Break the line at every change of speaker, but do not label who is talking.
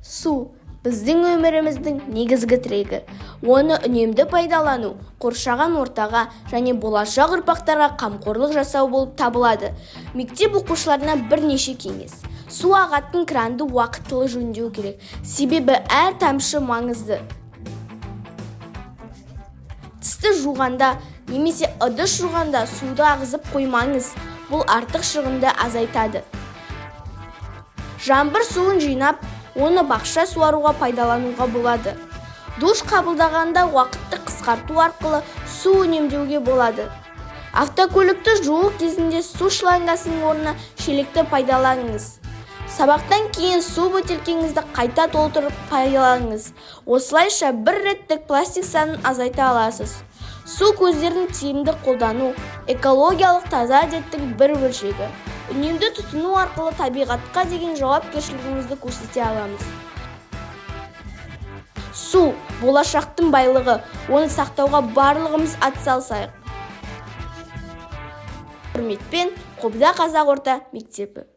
Су біздің өміріміздің негізгі тірегі. Оны үнемді пайдалану, қоршаған ортаға және болашақ ұрпақтарға қамқорлық жасау болып табылады. Мектеп оқушыларына бірнеше кеңес. Су ағатын кранды уақытылы жөндеу керек, себебі әр тамшы маңызды. Тісті жуғанда немесе ыдыс жуғанда суды ағызып қоймаңыз, бұл артық шығынды азайтады. Жаңбыр суын жинап, оны бақша суаруға пайдалануға болады. Душ қабылдағанда уақытты қысқарту арқылы су үнемдеуге болады. Автокөлікті жуу кезінде су шлангасының орнына шелекті пайдаланыңыз. Сабақтан кейін су бөтелкеңізді қайта толтырып пайдаланыңыз. Осылайша бір реттік пластик санын азайта аласыз. Су көздерін тиімді қолдану экологиялық таза әдеттің бір бөлшегі. Үнемді тұтыну арқылы табиғатқа деген жауапкершілігімізді көрсете аламыз. Су болашақтың байлығы, оны сақтауға барлығымыз атсалысайық. Құрметпен, Қобда Қазақ орта мектебі.